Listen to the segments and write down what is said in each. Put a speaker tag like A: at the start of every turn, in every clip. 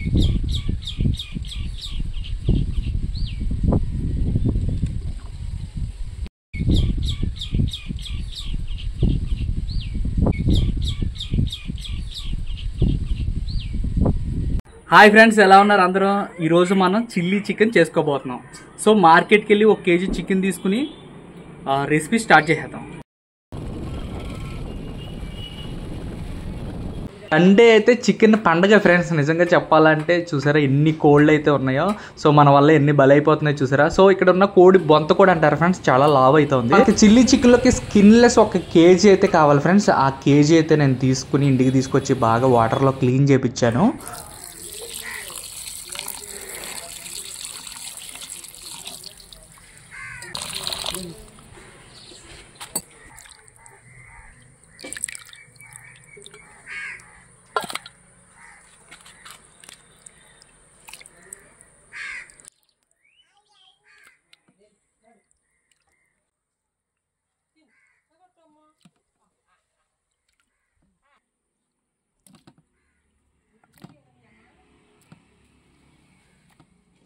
A: Hi friends, ఎలా ఉన్నారు అందరూ? ఈరోజు మనం చిల్లీ చికెన్ చేసుకోబోతున్నాం. సో మార్కెట్కి వెళ్ళి 1 కేజీ చికెన్ తీసుకుని రెసిపీ స్టార్ట్ చేసేద్దాం. సండే అయితే చికెన్ పండగ ఫ్రెండ్స్. నిజంగా చెప్పాలంటే చూసారా ఎన్ని కోళ్ళు అయితే ఉన్నాయో. సో మన వల్ల ఎన్ని బలైపోతున్నాయి చూసారా. సో ఇక్కడ ఉన్న కోడి బొంత కూడా అంటారు ఫ్రెండ్స్, చాలా లావ్ అవుతుంది. చిల్లీ చికెన్లోకి స్కిన్లెస్ 1 కేజీ అయితే కావాలి ఫ్రెండ్స్. ఆ కేజీ అయితే నేను తీసుకుని ఇంటికి తీసుకొచ్చి బాగా వాటర్లో క్లీన్ చేయించాను.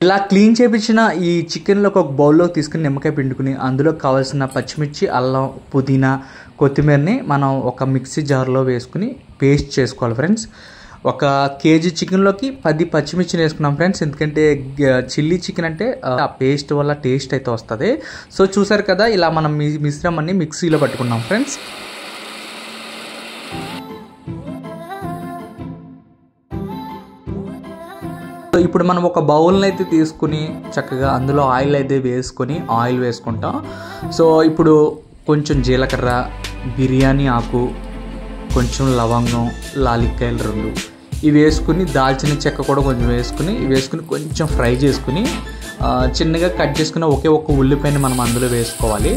A: ఇలా క్లీన్ చేయించిన ఈ చికెన్లోకి ఒక బౌల్లో తీసుకుని నిమ్మకాయ పిండుకుని అందులో కావాల్సిన పచ్చిమిర్చి, అల్లం, పుదీనా, కొత్తిమీరని మనం ఒక మిక్సీ జార్లో వేసుకుని పేస్ట్ చేసుకోవాలి ఫ్రెండ్స్. 1 కేజీ చికెన్లోకి 10 పచ్చిమిర్చిని వేసుకున్నాం ఫ్రెండ్స్. ఎందుకంటే చిల్లీ చికెన్ అంటే ఆ పేస్ట్ వల్ల టేస్ట్ అయితే వస్తుంది. సో చూసారు కదా, ఇలా మనం మిశ్రమాన్ని మిక్సీలో పట్టుకున్నాం ఫ్రెండ్స్. ఇప్పుడు మనం ఒక బౌల్ని అయితే తీసుకుని చక్కగా అందులో ఆయిల్ అయితే వేసుకుంటాం. సో ఇప్పుడు కొంచెం జీలకర్ర, బిర్యానీ ఆకు, కొంచెం లవంగం, లాలిక్కాయలు 2 ఇవి వేసుకుని, దాల్చిన చెక్క కూడా కొంచెం వేసుకుని కొంచెం ఫ్రై చేసుకుని చిన్నగా కట్ చేసుకున్న ఒక ఉల్లిపాయని మనం అందులో వేసుకోవాలి.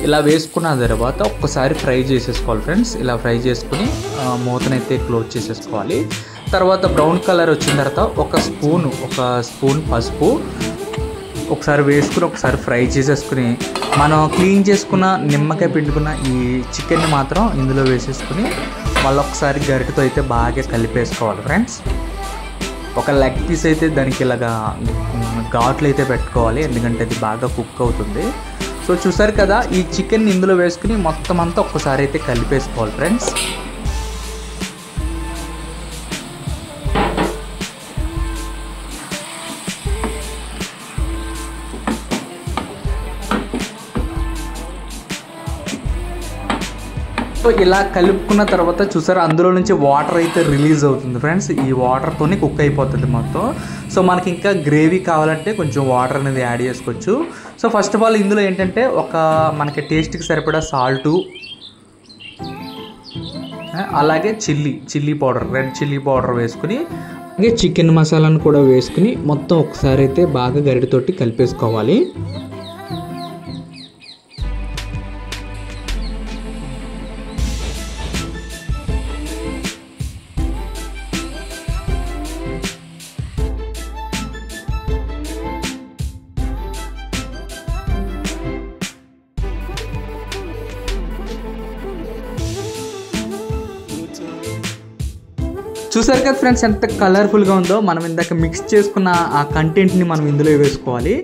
A: ఇలా వేసుకున్న తర్వాత ఒక్కసారి ఫ్రై చేసేసుకోవాలి ఫ్రెండ్స్. ఇలా ఫ్రై చేసుకుని మూతనైతే క్లోజ్ చేసేసుకోవాలి. తర్వాత బ్రౌన్ కలర్ వచ్చిన తర్వాత ఒక స్పూన్ పసుపు ఒకసారి వేసుకుని ఒకసారి ఫ్రై చేసేసుకుని మనం క్లీన్ చేసుకున్న నిమ్మకాయ పిండుకున్న ఈ చికెన్ని మాత్రం ఇందులో వేసేసుకుని మళ్ళీ ఒకసారి గరిటతో అయితే బాగా కలిపేసుకోవాలి ఫ్రెండ్స్. ఒక లెగ్ పీస్ అయితే దానికి ఇలాగా ఘాట్లు అయితే పెట్టుకోవాలి, ఎందుకంటే అది బాగా కుక్ అవుతుంది. సో చూసారు కదా, ఈ చికెన్ ఇందులో వేసుకుని మొత్తం అంతా ఒక్కసారి అయితే కలిపేసుకోవాలి ఫ్రెండ్స్. సో ఇలా కలుపుకున్న తర్వాత చూసారా, అందులో నుంచి వాటర్ అయితే రిలీజ్ అవుతుంది ఫ్రెండ్స్. ఈ వాటర్తోనే కుక్ అయిపోతుంది మొత్తం. సో మనకి ఇంకా గ్రేవీ కావాలంటే కొంచెం వాటర్ అనేది యాడ్ చేసుకోవచ్చు. సో ఫస్ట్ ఆఫ్ ఆల్ ఇందులో ఏంటంటే మనకి టేస్ట్కి సరిపడా సాల్టు, అలాగే chilli powder, red chilli powder వేసుకుని అలాగే చికెన్ మసాలాను కూడా వేసుకుని మొత్తం ఒకసారి అయితే బాగా గరిటెతోటి కలిపేసుకోవాలి. చూసారు కదా ఫ్రెండ్స్, ఎంత కలర్ఫుల్గా ఉందో. మనం ఇందాక మిక్స్ చేసుకున్న ఆ కంటెంట్ని మనం ఇందులో వేసుకోవాలి.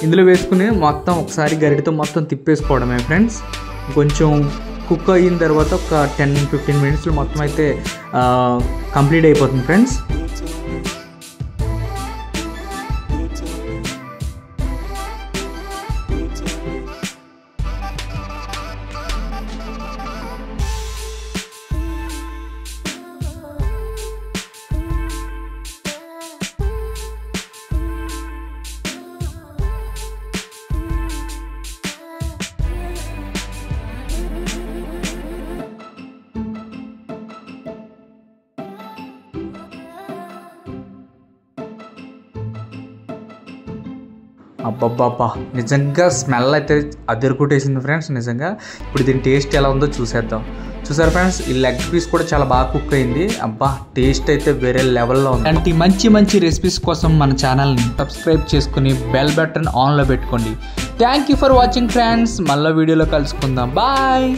A: ఇందులో వేసుకుని మొత్తం ఒకసారి గరిటెతో మొత్తం తిప్పేసుకోవడమే ఫ్రెండ్స్. కొంచెం కుక్ అయిన తర్వాత ఒక 10-15 మినిట్స్లో మొత్తం అయితే కంప్లీట్ అయిపోతుంది ఫ్రెండ్స్. అబ్బబ్బబ్బా, నిజంగా స్మెల్ అయితే అదిరికొట్టేసింది ఫ్రెండ్స్. నిజంగా ఇప్పుడు దీని టేస్ట్ ఎలా ఉందో చూసేద్దాం. చూసారు ఫ్రెండ్స్, ఈ లెగ్ పీస్ కూడా చాలా బాగా కుక్ అయింది. అబ్బా, టేస్ట్ అయితే వేరే లెవెల్లో ఉంది. అంటే మంచి రెసిపీస్ కోసం మన ఛానల్ని సబ్స్క్రైబ్ చేసుకుని బెల్ బటన్ ఆన్లో పెట్టుకోండి. Thank you for watching friends. మళ్ళీ వీడియోలో కలుసుకుందాం. బాయ్.